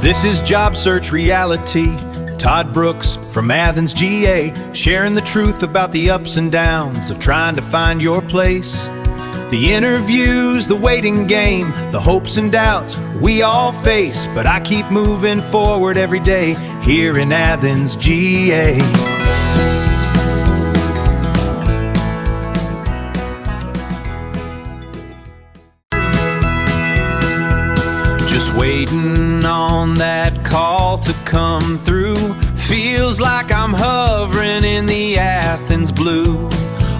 This is Job Search Reality. Todd Brooks from Athens, GA, sharing the truth about the ups and downs of trying to find your place. The interviews, the waiting game, the hopes and doubts we all face, but I keep moving forward every day here in Athens, GA. Just waiting on that call to come through. Feels like I'm hovering in the Athens blue.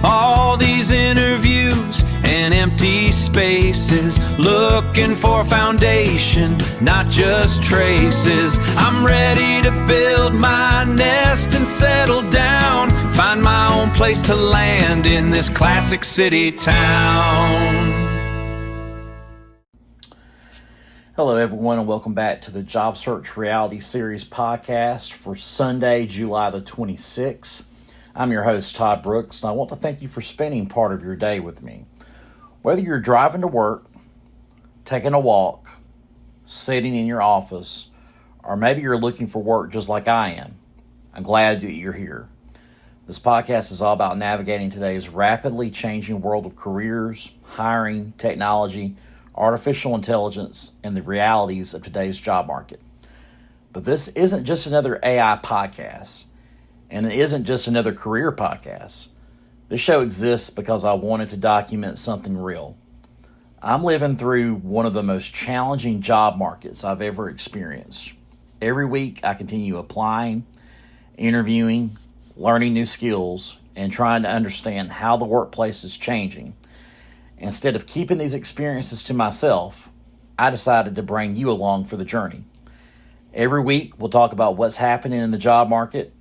All these interviews and empty spaces, looking for foundation, not just traces. I'm ready to build my nest and settle down, find my own place to land in this classic city town. Hello, everyone, and welcome back to the Job Search Reality Series podcast for Sunday, July the 26th. I'm your host, Todd Brooks, and I want to thank you for spending part of your day with me. Whether you're driving to work, taking a walk, sitting in your office, or maybe you're looking for work just like I am, I'm glad that you're here. This podcast is all about navigating today's rapidly changing world of careers, hiring, technology, artificial intelligence, and the realities of today's job market. But this isn't just another AI podcast, and it isn't just another career podcast. This show exists because I wanted to document something real. I'm living through one of the most challenging job markets I've ever experienced. Every week, I continue applying, interviewing, learning new skills, and trying to understand how the workplace is changing. Instead of keeping these experiences to myself, I decided to bring you along for the journey. Every week, we'll talk about what's happening in the job market.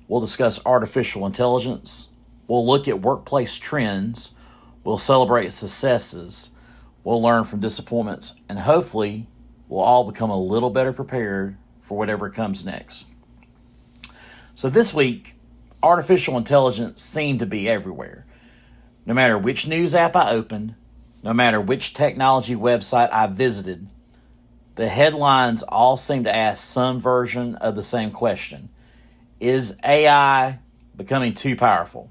We'll discuss artificial intelligence. We'll look at workplace trends. We'll celebrate successes. We'll learn from disappointments. And hopefully, we'll all become a little better prepared for whatever comes next. So this week, artificial intelligence seemed to be everywhere. No matter which news app I opened, no matter which technology website I visited, the headlines all seem to ask some version of the same question. Is AI becoming too powerful?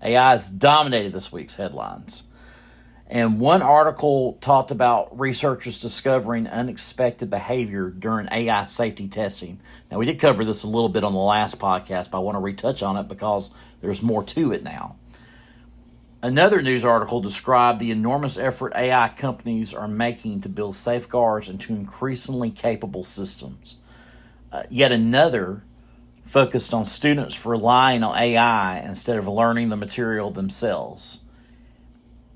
AI has dominated this week's headlines. And one article talked about researchers discovering unexpected behavior during AI safety testing. Now, we did cover this a little bit on the last podcast, but I want to retouch on it because there's more to it now. Another news article described the enormous effort AI companies are making to build safeguards into increasingly capable systems. Yet another focused on students relying on AI instead of learning the material themselves.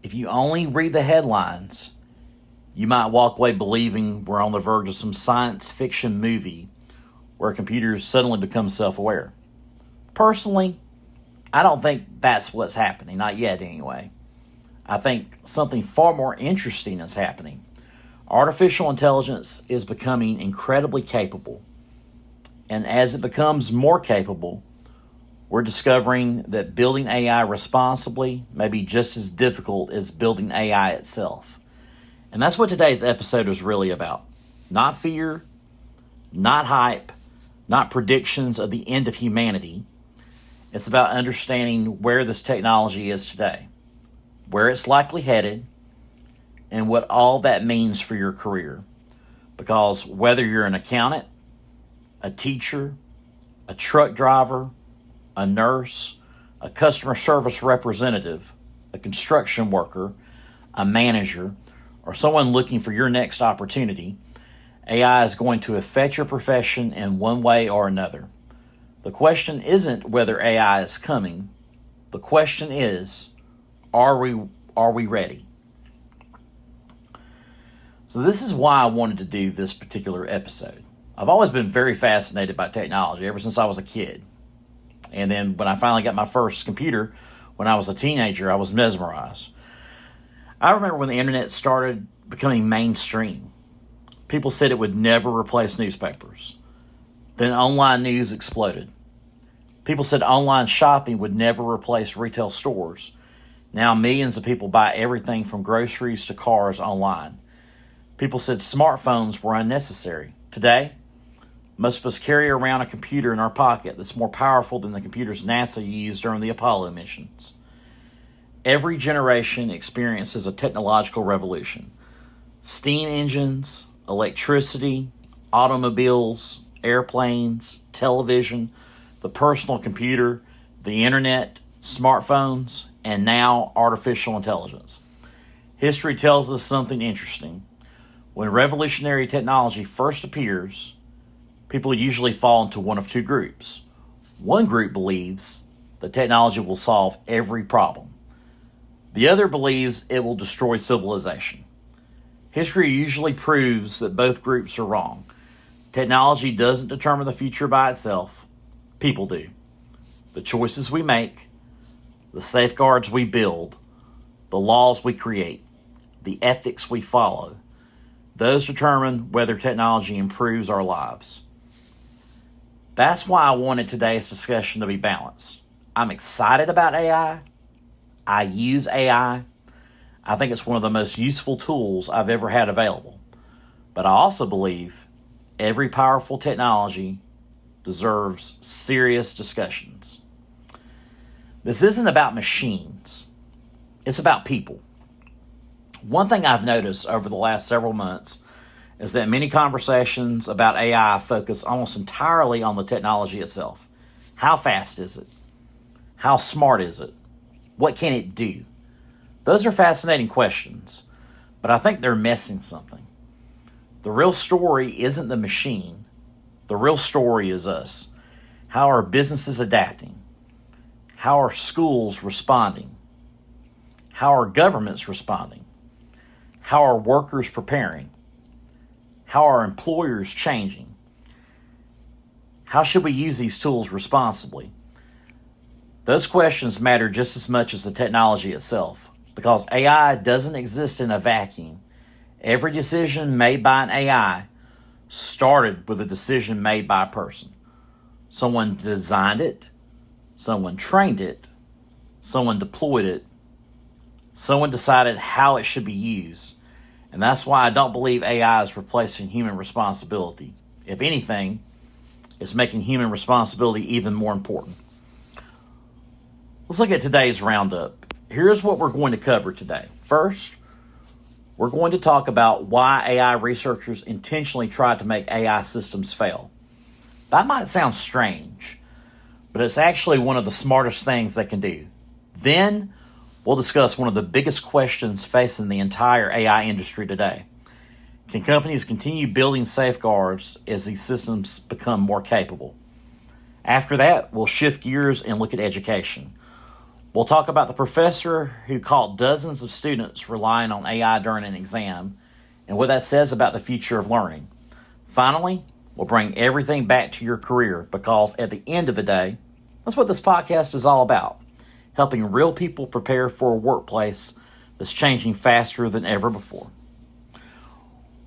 If you only read the headlines, you might walk away believing we're on the verge of some science fiction movie where computers suddenly become self-aware. Personally, I don't think that's what's happening, not yet anyway. I think something far more interesting is happening. Artificial intelligence is becoming incredibly capable. And as it becomes more capable, we're discovering that building AI responsibly may be just as difficult as building AI itself. And that's what today's episode is really about. Not fear, not hype, not predictions of the end of humanity. It's about understanding where this technology is today, where it's likely headed, and what all that means for your career. Because whether you're an accountant, a teacher, a truck driver, a nurse, a customer service representative, a construction worker, a manager, or someone looking for your next opportunity, AI is going to affect your profession in one way or another. The question isn't whether AI is coming. The question is, are we ready? So this is why I wanted to do this particular episode. I've always been very fascinated by technology ever since I was a kid. And then when I finally got my first computer when I was a teenager, I was mesmerized. I remember when the internet started becoming mainstream. People said it would never replace newspapers. Then online news exploded. People said online shopping would never replace retail stores. Now millions of people buy everything from groceries to cars online. People said smartphones were unnecessary. Today, Most of us carry around a computer in our pocket that's more powerful than the computers NASA used during the Apollo missions. Every generation experiences a technological revolution. Steam engines, electricity, automobiles, airplanes, television, the personal computer, the internet, smartphones, and now artificial intelligence. History tells us something interesting. When revolutionary technology first appears, people usually fall into one of two groups. One group believes the technology will solve every problem. The other believes it will destroy civilization. History usually proves that both groups are wrong. Technology doesn't determine the future by itself. People do. The choices we make, the safeguards we build, the laws we create, the ethics we follow, those determine whether technology improves our lives. That's why I wanted today's discussion to be balanced. I'm excited about AI. I use AI. I think it's one of the most useful tools I've ever had available. But I also believe every powerful technology deserves serious discussions. This isn't about machines. It's about people. One thing I've noticed over the last several months is that many conversations about AI focus almost entirely on the technology itself. How fast is it? How smart is it? What can it do? Those are fascinating questions, but I think they're missing something. The real story isn't the machine. The real story is us. How are businesses adapting? How are schools responding? How are governments responding? How are workers preparing? How are employers changing? How should we use these tools responsibly? Those questions matter just as much as the technology itself, because AI doesn't exist in a vacuum. Every decision made by an AI started with a decision made by a person. Someone designed it, someone trained it, someone deployed it, someone decided how it should be used. And that's why I don't believe AI is replacing human responsibility. If anything, it's making human responsibility even more important. Let's look at today's roundup. Here's what we're going to cover today. First, we're going to talk about why AI researchers intentionally tried to make AI systems fail. That might sound strange, but it's actually one of the smartest things they can do. Then, we'll discuss one of the biggest questions facing the entire AI industry today. Can companies continue building safeguards as these systems become more capable? After that, we'll shift gears and look at education. We'll talk about the professor who caught dozens of students relying on AI during an exam and what that says about the future of learning. Finally, we'll bring everything back to your career because at the end of the day, that's what this podcast is all about. Helping real people prepare for a workplace that's changing faster than ever before.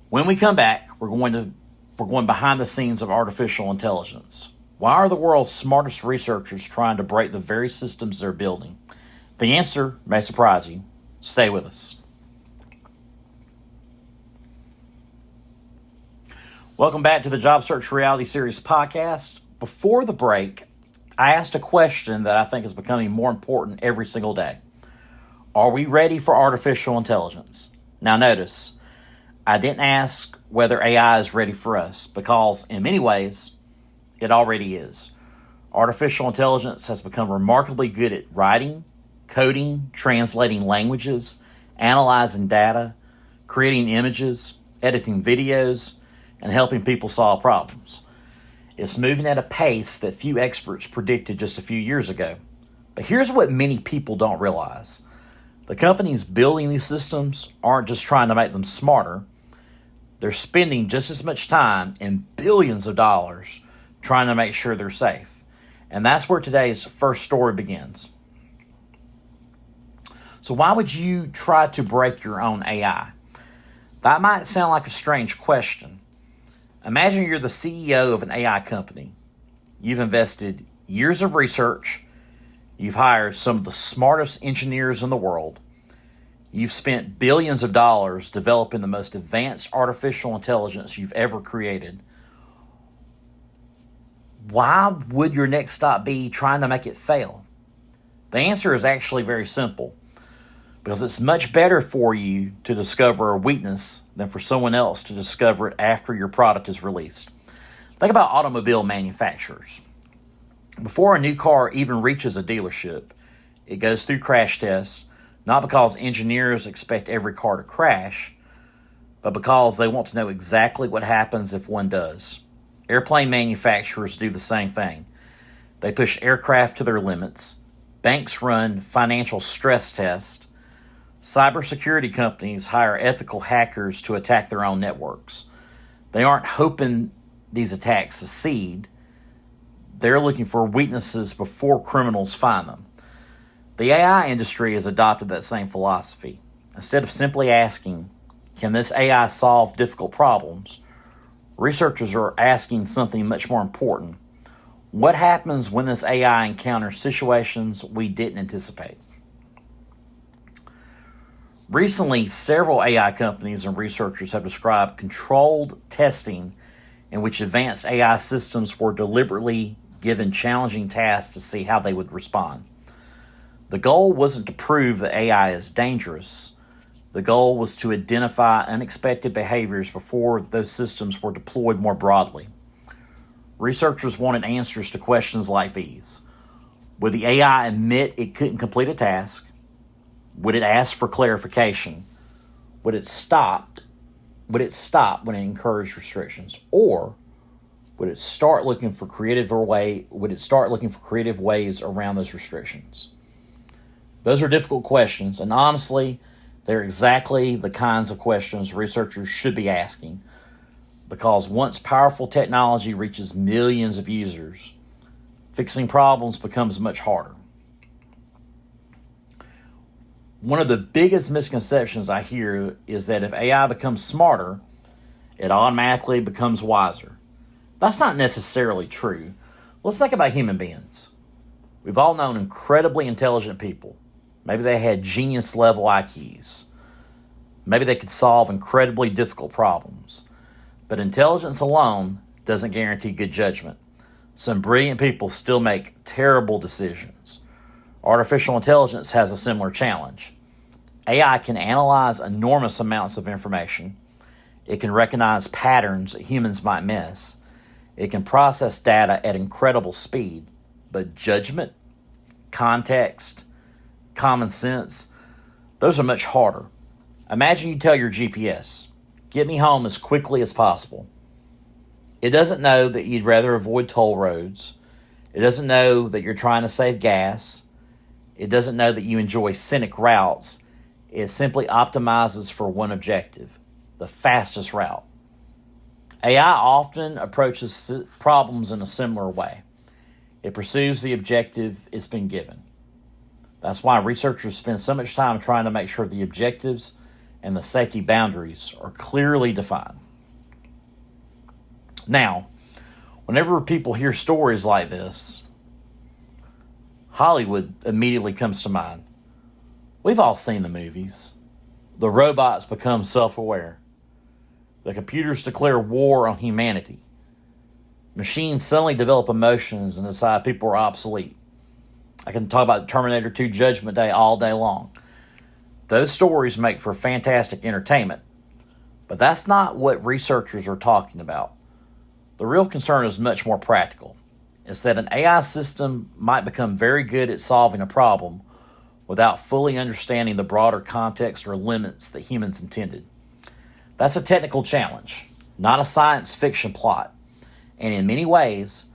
When we come back, we're going behind the scenes of artificial intelligence. Why are the world's smartest researchers trying to break the very systems they're building? The answer may surprise you. Stay with us. Welcome back to the Job Search Reality Series podcast. Before the break, I asked a question that I think is becoming more important every single day. Are we ready for artificial intelligence? Now notice, I didn't ask whether AI is ready for us because in many ways, it already is. Artificial intelligence has become remarkably good at writing, coding, translating languages, analyzing data, creating images, editing videos, and helping people solve problems. It's moving at a pace that few experts predicted just a few years ago. But here's what many people don't realize. The companies building these systems aren't just trying to make them smarter. They're spending just as much time and billions of dollars trying to make sure they're safe. And that's where today's first story begins. So why would you try to break your own AI? That might sound like a strange question. Imagine you're the CEO of an AI company. You've invested years of research. You've hired some of the smartest engineers in the world. You've spent billions of dollars developing the most advanced artificial intelligence you've ever created. Why would your next stop be trying to make it fail? The answer is actually very simple. Because it's much better for you to discover a weakness than for someone else to discover it after your product is released. Think about automobile manufacturers. Before a new car even reaches a dealership, it goes through crash tests, not because engineers expect every car to crash, but because they want to know exactly what happens if one does. Airplane manufacturers do the same thing. They push aircraft to their limits. Banks run financial stress tests. Cybersecurity companies hire ethical hackers to attack their own networks. They aren't hoping these attacks succeed. They're looking for weaknesses before criminals find them. The AI industry has adopted that same philosophy. Instead of simply asking, can this AI solve difficult problems? Researchers are asking something much more important. What happens when this AI encounters situations we didn't anticipate? Recently, several AI companies and researchers have described controlled testing in which advanced AI systems were deliberately given challenging tasks to see how they would respond. The goal wasn't to prove that AI is dangerous. The goal was to identify unexpected behaviors before those systems were deployed more broadly. Researchers wanted answers to questions like these. Would the AI admit it couldn't complete a task? Would it ask for clarification? Would it stop when it encouraged restrictions? Or would it start looking for creative ways around those restrictions? Those are difficult questions, and honestly, they're exactly the kinds of questions researchers should be asking, because once powerful technology reaches millions of users, fixing problems becomes much harder. One of the biggest misconceptions I hear is that if AI becomes smarter, it automatically becomes wiser. That's not necessarily true. Let's think about human beings. We've all known incredibly intelligent people. Maybe they had genius-level IQs. Maybe they could solve incredibly difficult problems. But intelligence alone doesn't guarantee good judgment. Some brilliant people still make terrible decisions. Artificial intelligence has a similar challenge. AI can analyze enormous amounts of information. It can recognize patterns that humans might miss. It can process data at incredible speed. But judgment, context, common sense, those are much harder. Imagine you tell your GPS, get me home as quickly as possible. It doesn't know that you'd rather avoid toll roads. It doesn't know that you're trying to save gas. It doesn't know that you enjoy scenic routes. It simply optimizes for one objective, the fastest route. AI often approaches problems in a similar way. It pursues the objective it's been given. That's why researchers spend so much time trying to make sure the objectives and the safety boundaries are clearly defined. Now, whenever people hear stories like this, Hollywood immediately comes to mind. We've all seen the movies. The robots become self-aware. The computers declare war on humanity. Machines suddenly develop emotions and decide people are obsolete. I can talk about Terminator 2 Judgment Day all day long. Those stories make for fantastic entertainment, but that's not what researchers are talking about. The real concern is much more practical. It's that an AI system might become very good at solving a problem without fully understanding the broader context or limits that humans intended. That's a technical challenge, not a science fiction plot. And in many ways,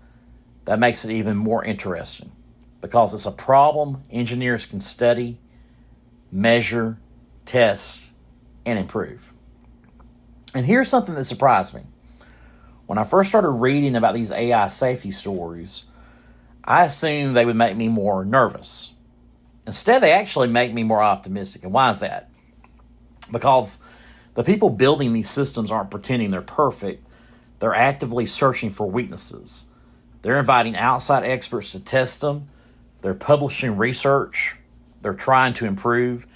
that makes it even more interesting because it's a problem engineers can study, measure, test, and improve. And here's something that surprised me. When I first started reading about these AI safety stories, I assumed they would make me more nervous. Instead, they actually make me more optimistic. And why is that? Because the people building these systems aren't pretending they're perfect. They're actively searching for weaknesses. They're inviting outside experts to test them. They're publishing research. They're trying to improve.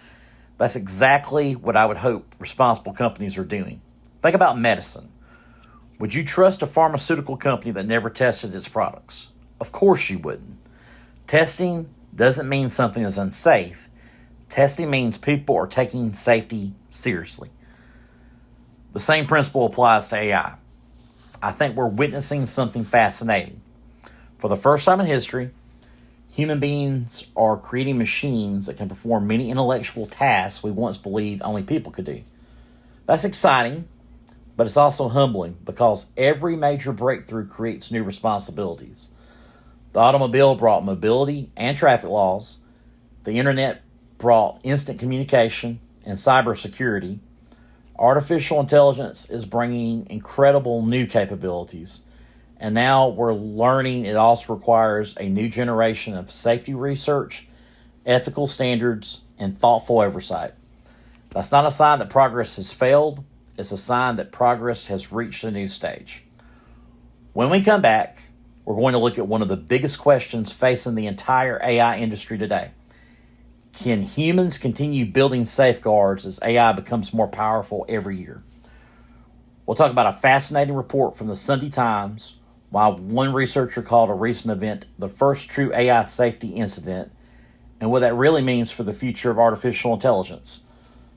That's exactly what I would hope responsible companies are doing. Think about medicine. Would you trust a pharmaceutical company that never tested its products? Of course you wouldn't. Testing doesn't mean something is unsafe. Testing means people are taking safety seriously. The same principle applies to AI. I think we're witnessing something fascinating. For the first time in history, human beings are creating machines that can perform many intellectual tasks we once believed only people could do. That's exciting, but it's also humbling because every major breakthrough creates new responsibilities. The automobile brought mobility and traffic laws. The internet brought instant communication and cybersecurity. Artificial intelligence is bringing incredible new capabilities. And now we're learning it also requires a new generation of safety research, ethical standards, and thoughtful oversight. That's not a sign that progress has failed. It's a sign that progress has reached a new stage. When we come back, we're going to look at one of the biggest questions facing the entire AI industry today. Can humans continue building safeguards as AI becomes more powerful every year? We'll talk about a fascinating report from the Sunday Times, why one researcher called a recent event the first true AI safety incident, and what that really means for the future of artificial intelligence.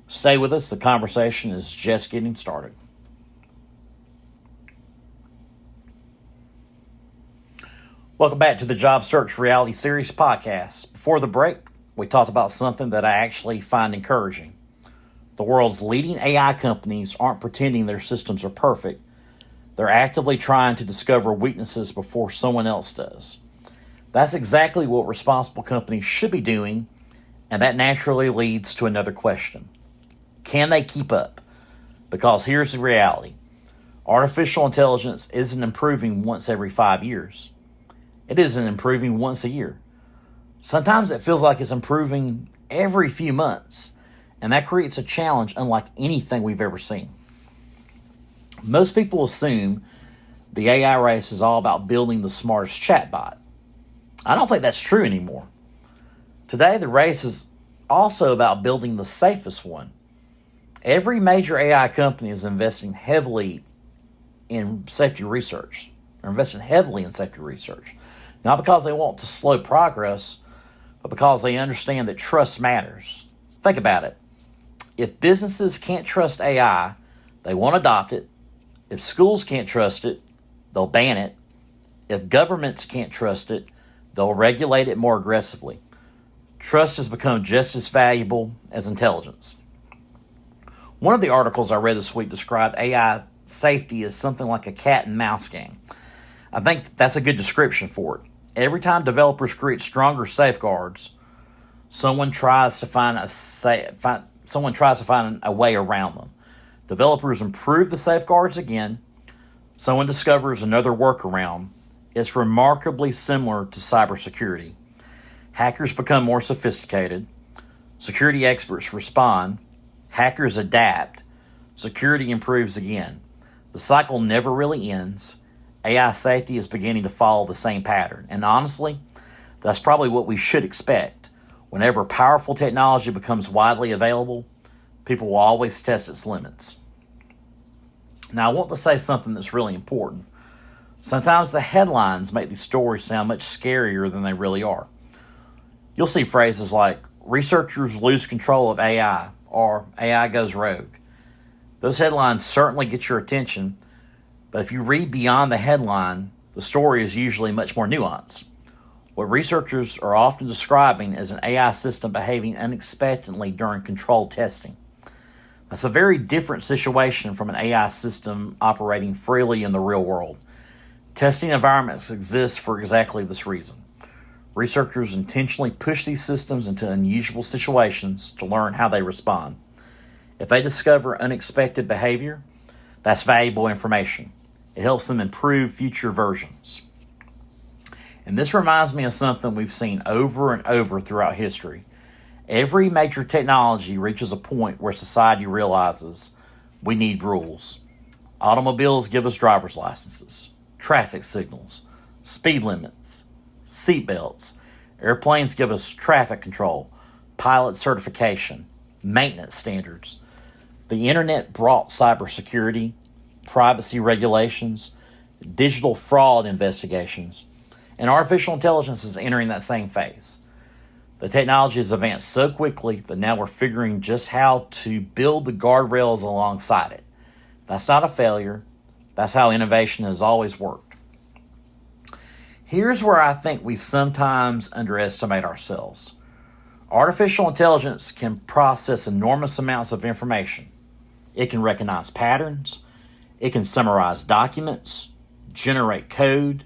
Stay with us. The conversation is just getting started. Welcome back to the Job Search Reality Series podcast. Before the break, we talked about something that I actually find encouraging. The world's leading AI companies aren't pretending their systems are perfect. They're actively trying to discover weaknesses before someone else does. That's exactly what responsible companies should be doing, and that naturally leads to another question. Can they keep up? Because here's the reality. Artificial intelligence isn't improving once every 5 years. It isn't improving once a year. Sometimes it feels like it's improving every few months, and that creates a challenge unlike anything we've ever seen. Most people assume the AI race is all about building the smartest chatbot. I don't think that's true anymore. Today, the race is also about building the safest one. Every major AI company is investing heavily in safety research. They're investing heavily in safety research. Not because they want to slow progress, but because they understand that trust matters. Think about it. If businesses can't trust AI, they won't adopt it. If schools can't trust it, they'll ban it. If governments can't trust it, they'll regulate it more aggressively. Trust has become just as valuable as intelligence. One of the articles I read this week described AI safety as something like a cat and mouse game. I think that's a good description for it. Every time developers create stronger safeguards, someone tries to find a way around them. Developers improve the safeguards again. Someone discovers another workaround. It's remarkably similar to cybersecurity. Hackers become more sophisticated. Security experts respond. Hackers adapt. Security improves again. The cycle never really ends. AI safety is beginning to follow the same pattern. And honestly, that's probably what we should expect. Whenever powerful technology becomes widely available, people will always test its limits. Now, I want to say something that's really important. Sometimes the headlines make these stories sound much scarier than they really are. You'll see phrases like, researchers lose control of AI, or AI goes rogue. Those headlines certainly get your attention, but if you read beyond the headline, the story is usually much more nuanced. What researchers are often describing is an AI system behaving unexpectedly during controlled testing. That's a very different situation from an AI system operating freely in the real world. Testing environments exist for exactly this reason. Researchers intentionally push these systems into unusual situations to learn how they respond. If they discover unexpected behavior, that's valuable information. It helps them improve future versions. And this reminds me of something we've seen over and over throughout history. Every major technology reaches a point where society realizes we need rules. Automobiles give us driver's licenses, traffic signals, speed limits, seat belts. Airplanes give us traffic control, pilot certification, maintenance standards. The internet brought cybersecurity. privacy regulations, digital fraud investigations, and artificial intelligence is entering that same phase. The technology has advanced so quickly that now we're figuring just how to build the guardrails alongside it. That's not a failure. That's how innovation has always worked. Here's where I think we sometimes underestimate ourselves. Artificial intelligence can process enormous amounts of information. It can recognize patterns. It can summarize documents, generate code,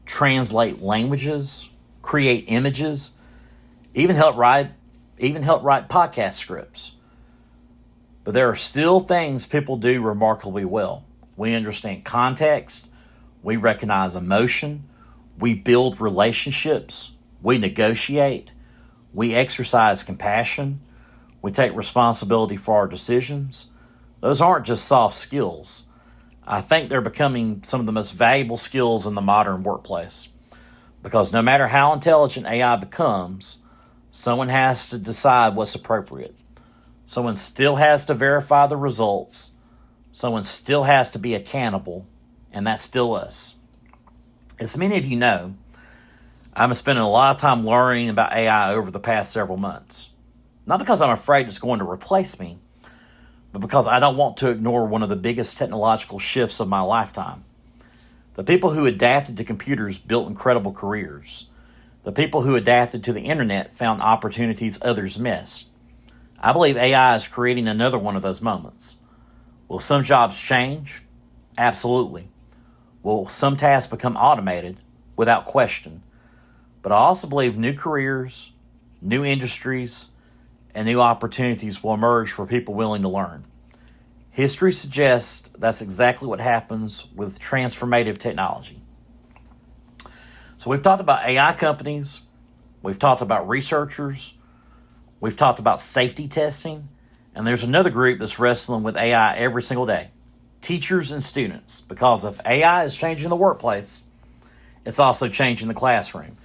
translate languages, create images, even help write podcast scripts. But there are still things people do remarkably well. We understand context, we recognize emotion, we build relationships, we negotiate, we exercise compassion, we take responsibility for our decisions. Those aren't just soft skills. I think they're becoming some of the most valuable skills in the modern workplace. Because no matter how intelligent AI becomes, someone has to decide what's appropriate. Someone still has to verify the results. Someone still has to be accountable, and that's still us. As many of you know, I've been spending a lot of time learning about AI over the past several months. Not because I'm afraid it's going to replace me, but because I don't want to ignore one of the biggest technological shifts of my lifetime. The people who adapted to computers built incredible careers. The people who adapted to the internet found opportunities others missed. I believe AI is creating another one of those moments. Will some jobs change? Absolutely. Will some tasks become automated? Without question. But I also believe new careers, new industries, and new opportunities will emerge for people willing to learn. History suggests that's exactly what happens with transformative technology. So we've talked about AI companies, we've talked about researchers, we've talked about safety testing, and there's another group that's wrestling with AI every single day, teachers and students, because if AI is changing the workplace, it's also changing the classroom.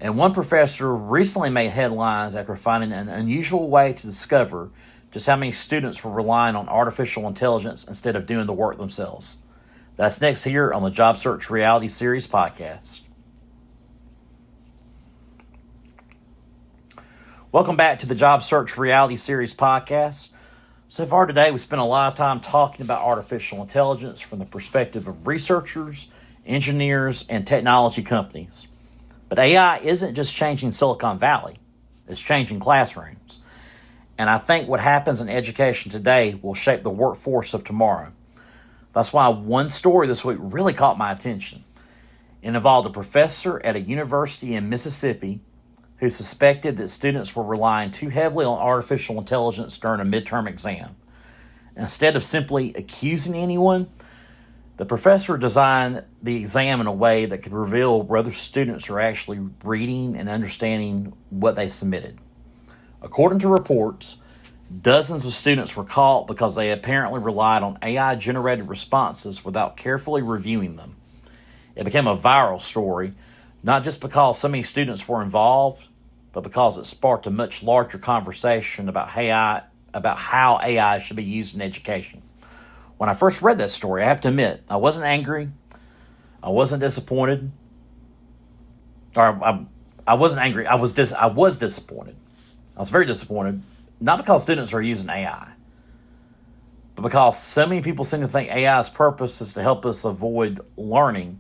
And one professor recently made headlines after finding an unusual way to discover just how many students were relying on artificial intelligence instead of doing the work themselves. That's next here on the Job Search Reality Series podcast. Welcome back to the Job Search Reality Series podcast. So far today, we spent a lot of time talking about artificial intelligence from the perspective of researchers, engineers, and technology companies. But AI isn't just changing Silicon Valley, it's changing classrooms. And I think what happens in education today will shape the workforce of tomorrow. That's why one story this week really caught my attention. It involved a professor at a university in Mississippi who suspected that students were relying too heavily on artificial intelligence during a midterm exam. Instead of simply accusing anyone, the professor designed the exam in a way that could reveal whether students are actually reading and understanding what they submitted. According to reports, dozens of students were caught because they apparently relied on AI-generated responses without carefully reviewing them. It became a viral story, not just because so many students were involved, but because it sparked a much larger conversation about how AI should be used in education. When I first read that story, I have to admit, I wasn't angry, I wasn't disappointed, I wasn't angry, I was disappointed. I was very disappointed, not because students are using AI, but because so many people seem to think AI's purpose is to help us avoid learning,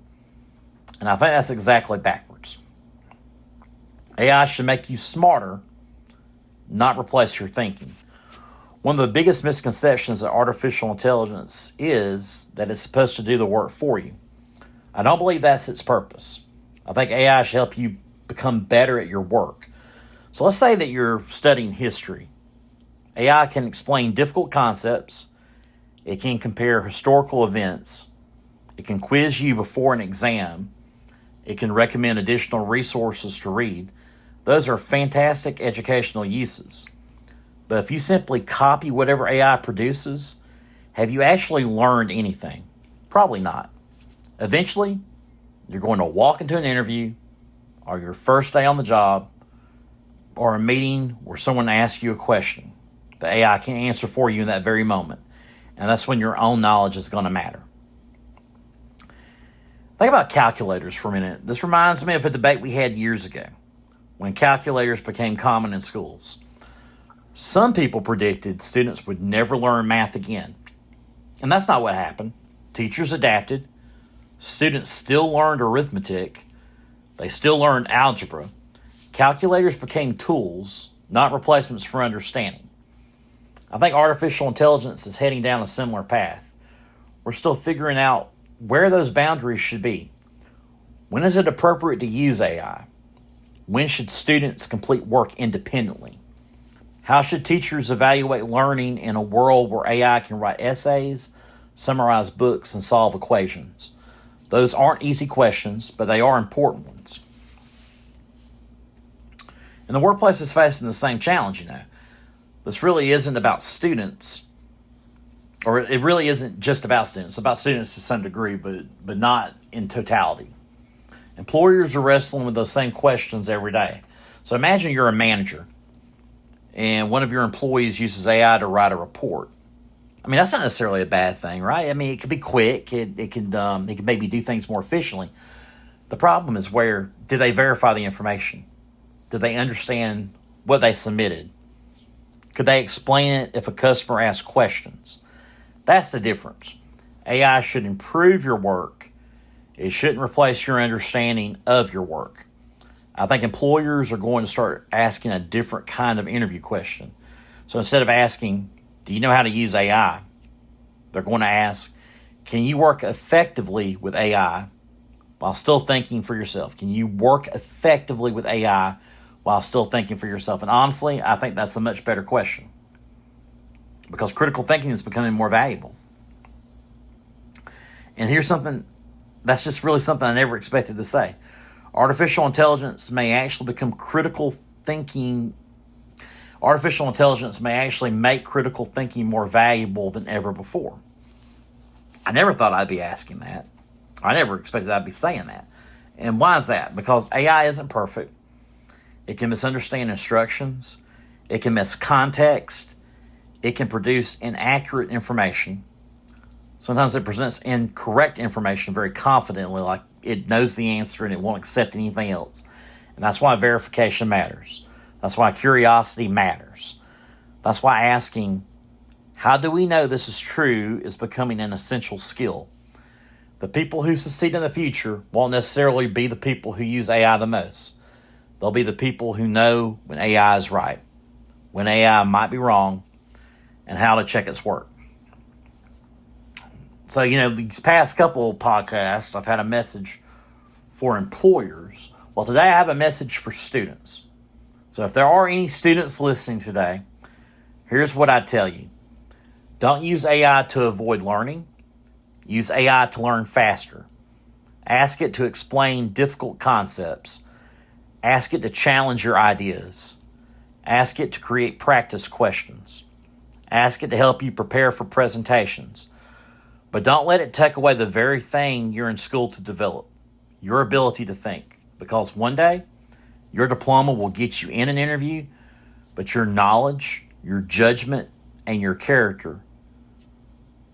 and I think that's exactly backwards. AI should make you smarter, not replace your thinking. One of the biggest misconceptions of artificial intelligence is that it's supposed to do the work for you. I don't believe that's its purpose. I think AI should help you become better at your work. So let's say that you're studying history. AI can explain difficult concepts. It can compare historical events. It can quiz you before an exam. It can recommend additional resources to read. Those are fantastic educational uses. But if you simply copy whatever AI produces, have you actually learned anything? Probably not. Eventually, you're going to walk into an interview or your first day on the job or a meeting where someone asks you a question. The AI can't answer for you in that very moment. And that's when your own knowledge is going to matter. Think about calculators for a minute. This reminds me of a debate we had years ago when calculators became common in schools. Some people predicted students would never learn math again. And that's not what happened. Teachers adapted. Students still learned arithmetic. They still learned algebra. Calculators became tools, not replacements for understanding. I think artificial intelligence is heading down a similar path. We're still figuring out where those boundaries should be. When is it appropriate to use AI? When should students complete work independently? How should teachers evaluate learning in a world where AI can write essays, summarize books, and solve equations? Those aren't easy questions, but they are important ones. And the workplace is facing the same challenge, This really isn't about students, or it really isn't just about students. It's about students to some degree, but not in totality. Employers are wrestling with those same questions every day. So imagine you're a manager and one of your employees uses AI to write a report. I mean, that's not necessarily a bad thing, right? I mean, it could be quick. It can maybe do things more efficiently. The problem is, where did they verify the information? Did they understand what they submitted? Could they explain it if a customer asks questions? That's the difference. AI should improve your work. It shouldn't replace your understanding of your work. I think employers are going to start asking a different kind of interview question. So instead of asking, do you know how to use AI? They're going to ask, can you work effectively with AI while still thinking for yourself? Can you work effectively with AI while still thinking for yourself? And honestly, I think that's a much better question, because critical thinking is becoming more valuable. And here's something that's just really something I never expected to say. Artificial intelligence may actually become critical thinking. Artificial intelligence may actually make critical thinking more valuable than ever before. I never thought I'd be asking that. I never expected I'd be saying that. And why is that? Because AI isn't perfect. It can misunderstand instructions. It can miss context. It can produce inaccurate information. Sometimes it presents incorrect information very confidently, like it knows the answer and it won't accept anything else. And that's why verification matters. That's why curiosity matters. That's why asking, how do we know this is true, is becoming an essential skill. The people who succeed in the future won't necessarily be the people who use AI the most. They'll be the people who know when AI is right, when AI might be wrong, and how to check its work. So, these past couple of podcasts, I've had a message for employers. Well, today I have a message for students. So if there are any students listening today, here's what I tell you. Don't use AI to avoid learning. Use AI to learn faster. Ask it to explain difficult concepts. Ask it to challenge your ideas. Ask it to create practice questions. Ask it to help you prepare for presentations. But don't let it take away the very thing you're in school to develop, your ability to think. Because one day, your diploma will get you in an interview, but your knowledge, your judgment, and your character,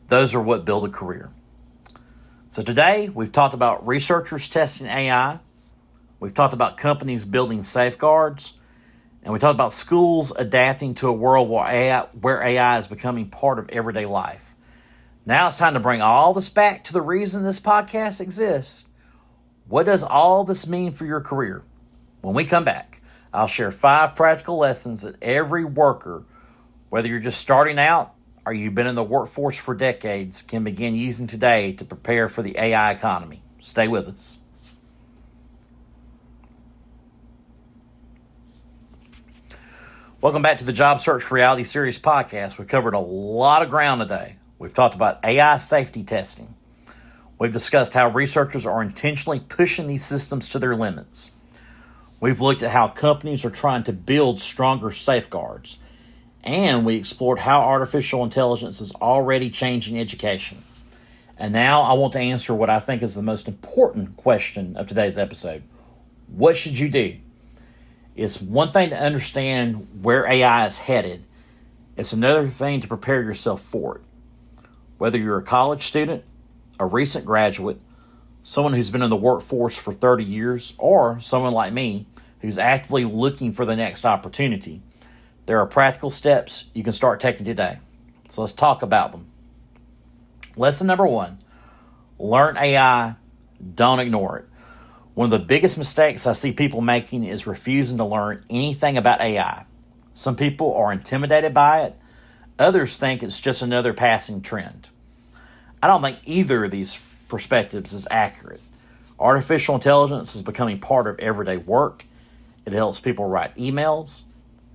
those are what build a career. So today, we've talked about researchers testing AI. We've talked about companies building safeguards. And we talked about schools adapting to a world where AI is becoming part of everyday life. Now it's time to bring all this back to the reason this podcast exists. What does all this mean for your career? When we come back, I'll share 5 practical lessons that every worker, whether you're just starting out or you've been in the workforce for decades, can begin using today to prepare for the AI economy. Stay with us. Welcome back to the Job Search Reality Series podcast. We covered a lot of ground today. We've talked about AI safety testing. We've discussed how researchers are intentionally pushing these systems to their limits. We've looked at how companies are trying to build stronger safeguards. And we explored how artificial intelligence is already changing education. And now I want to answer what I think is the most important question of today's episode. What should you do? It's one thing to understand where AI is headed. It's another thing to prepare yourself for it. Whether you're a college student, a recent graduate, someone who's been in the workforce for 30 years, or someone like me who's actively looking for the next opportunity, there are practical steps you can start taking today. So let's talk about them. Lesson number 1, learn AI, don't ignore it. One of the biggest mistakes I see people making is refusing to learn anything about AI. Some people are intimidated by it. Others think it's just another passing trend. I don't think either of these perspectives is accurate. Artificial intelligence is becoming part of everyday work. It helps people write emails,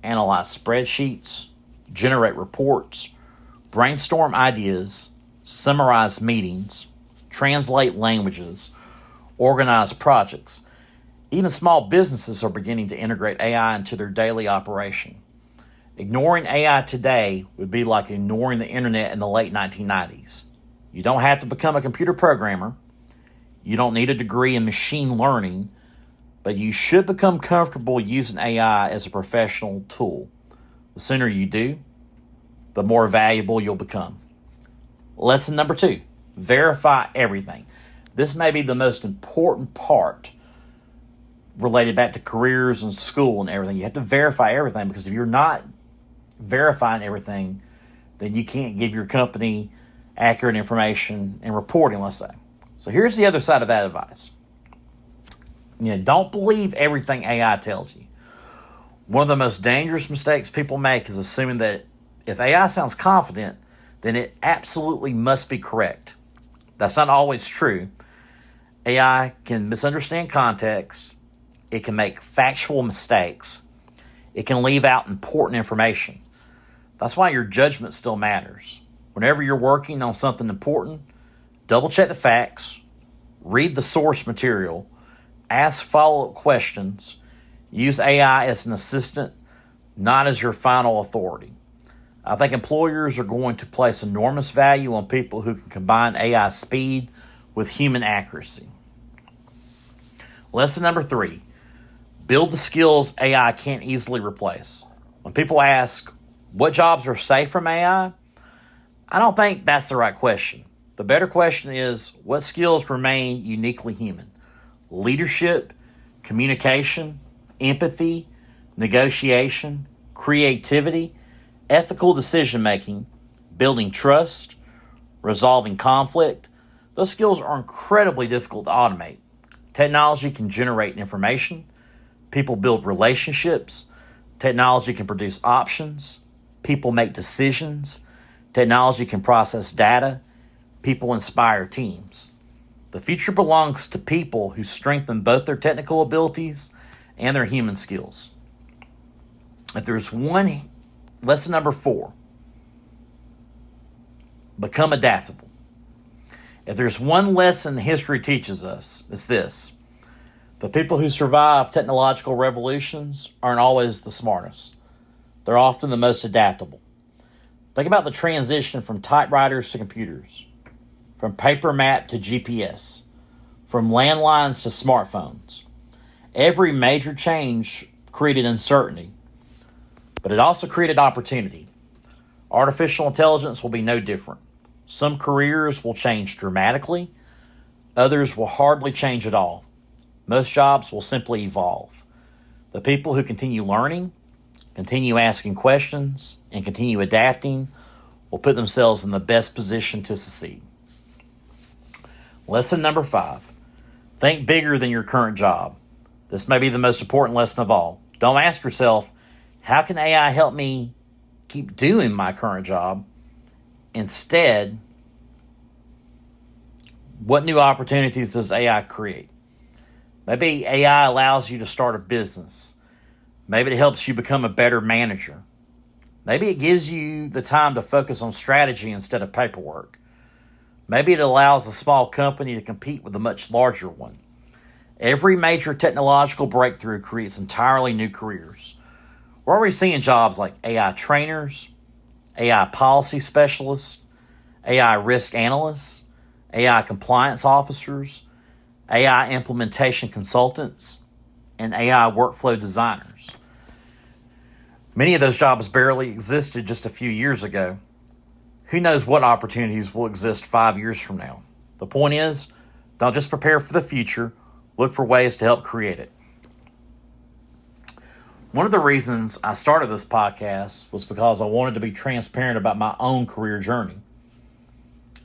analyze spreadsheets, generate reports, brainstorm ideas, summarize meetings, translate languages, organize projects. Even small businesses are beginning to integrate AI into their daily operation. Ignoring AI today would be like ignoring the internet in the late 1990s. You don't have to become a computer programmer. You don't need a degree in machine learning, but you should become comfortable using AI as a professional tool. The sooner you do, the more valuable you'll become. Lesson number 2, verify everything. This may be the most important part related back to careers and school and everything. You have to verify everything, because if you're not verifying everything, then you can't give your company accurate information and reporting, let's say. So here's the other side of that advice. Don't believe everything AI tells you. One of the most dangerous mistakes people make is assuming that if AI sounds confident, then it absolutely must be correct. That's not always true. AI can misunderstand context. It can make factual mistakes. It can leave out important information. That's why your judgment still matters. Whenever you're working on something important, double check the facts, read the source material, ask follow-up questions, use AI as an assistant, not as your final authority. I think employers are going to place enormous value on people who can combine AI speed with human accuracy. Lesson number 3, build the skills AI can't easily replace. When people ask, what jobs are safe from AI? I don't think that's the right question. The better question is, what skills remain uniquely human? Leadership, communication, empathy, negotiation, creativity, ethical decision-making, building trust, resolving conflict. Those skills are incredibly difficult to automate. Technology can generate information. People build relationships. Technology can produce options. People make decisions. Technology can process data. People inspire teams. The future belongs to people who strengthen both their technical abilities and their human skills. If there's one, lesson number 4, become adaptable. If there's one lesson history teaches us, it's this: the people who survive technological revolutions aren't always the smartest. They're often the most adaptable. Think about the transition from typewriters to computers, from paper map to GPS, from landlines to smartphones. Every major change created uncertainty, but it also created opportunity. Artificial intelligence will be no different. Some careers will change dramatically. Others will hardly change at all. Most jobs will simply evolve. The people who continue learning, continue asking questions, and continue adapting will put themselves in the best position to succeed. Lesson number 5, think bigger than your current job. This may be the most important lesson of all. Don't ask yourself, how can AI help me keep doing my current job? Instead, what new opportunities does AI create? Maybe AI allows you to start a business. Maybe it helps you become a better manager. Maybe it gives you the time to focus on strategy instead of paperwork. Maybe it allows a small company to compete with a much larger one. Every major technological breakthrough creates entirely new careers. We're already seeing jobs like AI trainers, AI policy specialists, AI risk analysts, AI compliance officers, AI implementation consultants, and AI workflow designers. Many of those jobs barely existed just a few years ago. Who knows what opportunities will exist 5 years from now? The point is, Don't just prepare for the future, look for ways to help create it. One of the reasons I started this podcast was because I wanted to be transparent about my own career journey.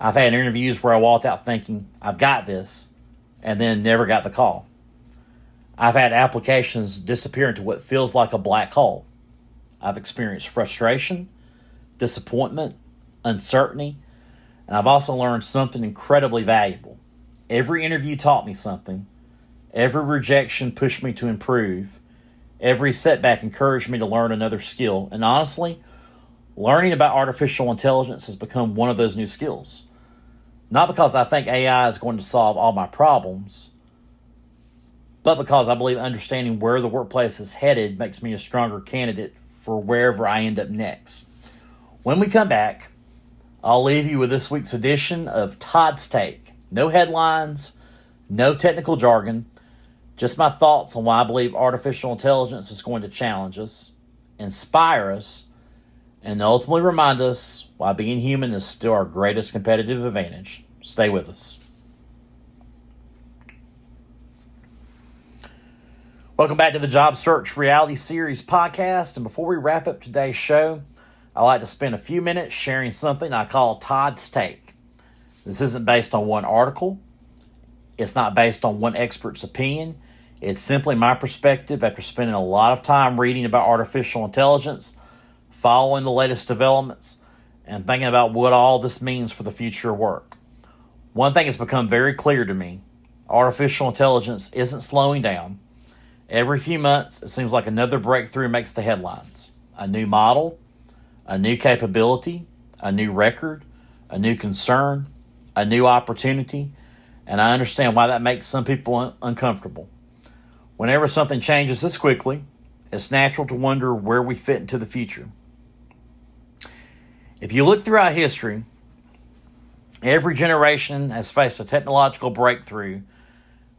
I've had interviews where I walked out thinking, I've got this, and then never got the call. I've had applications disappear into what feels like a black hole. I've experienced frustration, disappointment, uncertainty, and I've also learned something incredibly valuable. Every interview taught me something. Every rejection pushed me to improve. Every setback encouraged me to learn another skill. And honestly, learning about artificial intelligence has become one of those new skills. Not because I think AI is going to solve all my problems, but because I believe understanding where the workplace is headed makes me a stronger candidate for wherever I end up next. When we come back, I'll leave you with this week's edition of Todd's Take. No headlines, no technical jargon, just my thoughts on why I believe artificial intelligence is going to challenge us, inspire us, and ultimately remind us why being human is still our greatest competitive advantage. Stay with us. Welcome back to the Job Search Reality Series podcast. And before we wrap up today's show, I like to spend a few minutes sharing something I call Todd's Take. This isn't based on one article. It's not based on one expert's opinion. It's simply my perspective after spending a lot of time reading about artificial intelligence, following the latest developments, and thinking about what all this means for the future of work. One thing has become very clear to me. Artificial intelligence isn't slowing down. Every few months, it seems like another breakthrough makes the headlines. A new model, a new capability, a new record, a new concern, a new opportunity, and I understand why that makes some people uncomfortable. Whenever something changes this quickly, it's natural to wonder where we fit into the future. If you look throughout history, every generation has faced a technological breakthrough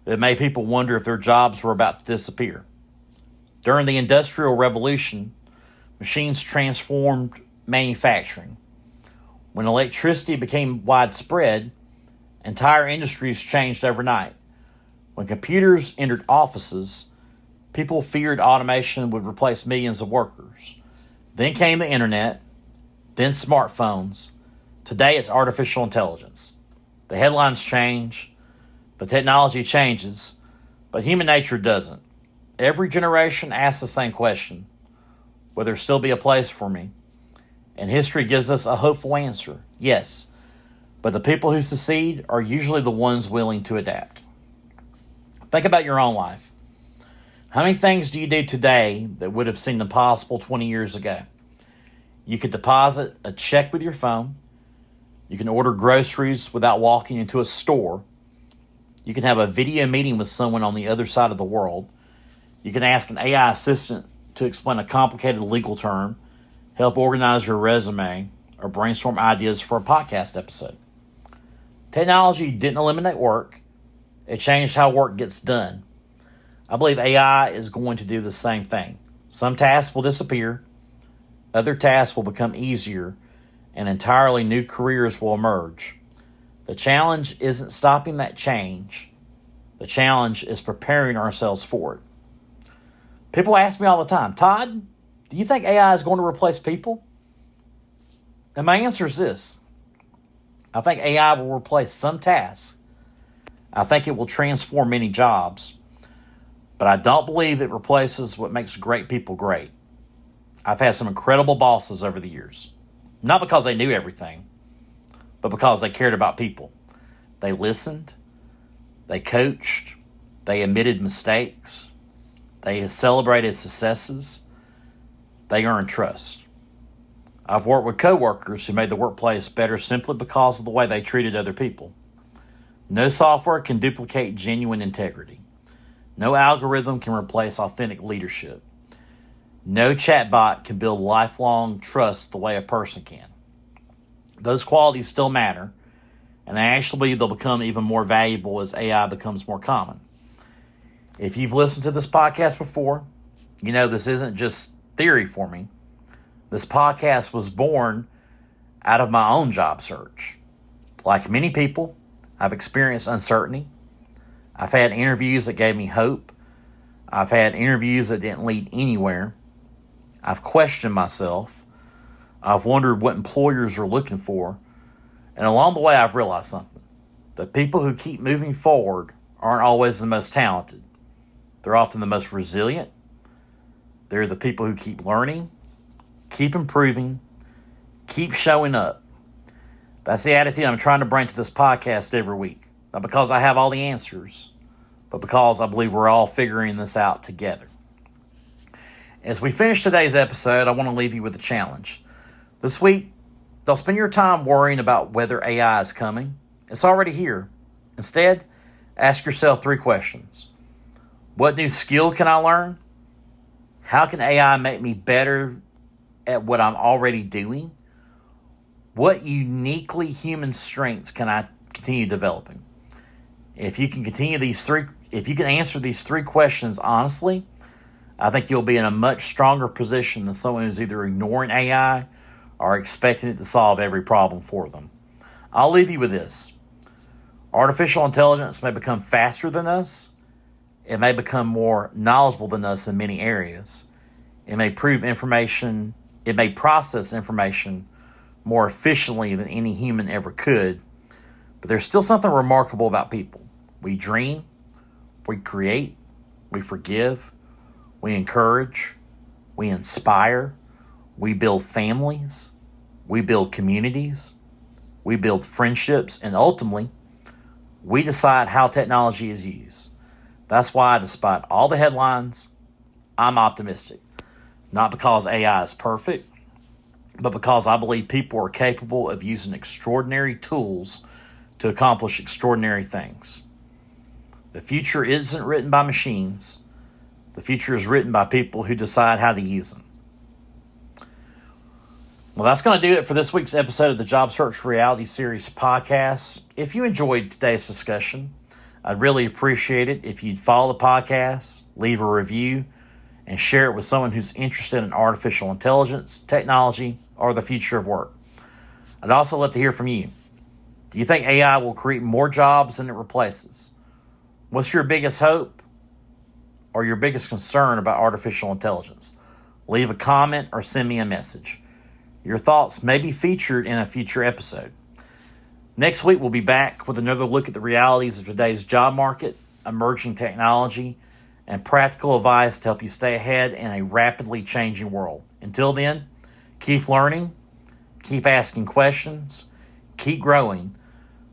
that made people wonder if their jobs were about to disappear. During the Industrial Revolution, machines transformed manufacturing. When electricity became widespread, entire industries changed overnight. When computers entered offices, people feared automation would replace millions of workers. Then came the internet, then smartphones. Today it's artificial intelligence. The headlines change, the technology changes, but human nature doesn't. Every generation asks the same question: will there still be a place for me? And history gives us a hopeful answer: yes. But the people who succeed are usually the ones willing to adapt. Think about your own life. How many things do you do today that would have seemed impossible 20 years ago? You could deposit a check with your phone. You can order groceries without walking into a store. You can have a video meeting with someone on the other side of the world. You can ask an AI assistant to explain a complicated legal term, help organize your resume, or brainstorm ideas for a podcast episode. Technology didn't eliminate work. It changed how work gets done. I believe AI is going to do the same thing. Some tasks will disappear. Other tasks will become easier, and entirely new careers will emerge. The challenge isn't stopping that change. The challenge is preparing ourselves for it. People ask me all the time, Todd, do you think AI is going to replace people? And my answer is this: I think AI will replace some tasks. I think it will transform many jobs, but I don't believe it replaces what makes great people great. I've had some incredible bosses over the years, not because they knew everything, but because they cared about people. They listened, they coached, they admitted mistakes, they celebrated successes, they earned trust. I've worked with coworkers who made the workplace better simply because of the way they treated other people. No software can duplicate genuine integrity. No algorithm can replace authentic leadership. No chatbot can build lifelong trust the way a person can. Those qualities still matter, and actually they'll become even more valuable as AI becomes more common. If you've listened to this podcast before, you know this isn't just theory for me. This podcast was born out of my own job search. Like many people, I've experienced uncertainty, I've had interviews that gave me hope. I've had interviews that didn't lead anywhere. I've questioned myself. I've wondered what employers are looking for. And along the way, I've realized something. The people who keep moving forward aren't always the most talented. They're often the most resilient. They're the people who keep learning, keep improving, keep showing up. That's the attitude I'm trying to bring to this podcast every week. Not because I have all the answers, but because I believe we're all figuring this out together. As we finish today's episode, I want to leave you with a challenge. This week, don't spend your time worrying about whether AI is coming. It's already here. Instead, ask yourself 3 questions. What new skill can I learn? How can AI make me better at what I'm already doing? What uniquely human strengths can I continue developing? If you can answer these 3 questions honestly, I think you'll be in a much stronger position than someone who's either ignoring AI or expecting it to solve every problem for them. I'll leave you with this. Artificial intelligence may become faster than us. It may become more knowledgeable than us in many areas. It may process information more efficiently than any human ever could. But there's still something remarkable about people. We dream, we create, we forgive, we encourage, we inspire, we build families, we build communities, we build friendships, and ultimately, we decide how technology is used. That's why, despite all the headlines, I'm optimistic. Not because AI is perfect, but because I believe people are capable of using extraordinary tools to accomplish extraordinary things. The future isn't written by machines. The future is written by people who decide how to use them. Well, that's going to do it for this week's episode of the Job Search Reality Series podcast. If you enjoyed today's discussion, I'd really appreciate it if you'd follow the podcast, leave a review, and share it with someone who's interested in artificial intelligence, technology, or the future of work. I'd also love to hear from you. Do you think AI will create more jobs than it replaces? What's your biggest hope or your biggest concern about artificial intelligence? Leave a comment or send me a message. Your thoughts may be featured in a future episode. Next week, we'll be back with another look at the realities of today's job market, emerging technology, and practical advice to help you stay ahead in a rapidly changing world. Until then, keep learning, keep asking questions, keep growing,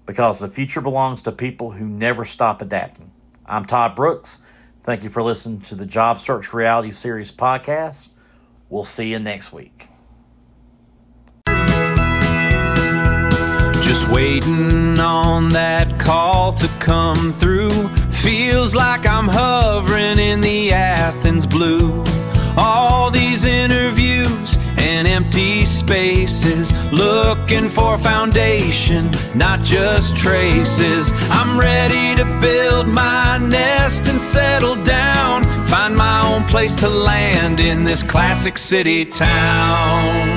because the future belongs to people who never stop adapting. I'm Todd Brooks. Thank you for listening to the Job Search Reality Series podcast. We'll see you next week. Just waiting on that call to come through. Feels like I'm hovering in the Athens blue. All these interviews and empty spaces, looking for foundation, not just traces. I'm ready to build my nest and settle down, find my own place to land in this classic city town.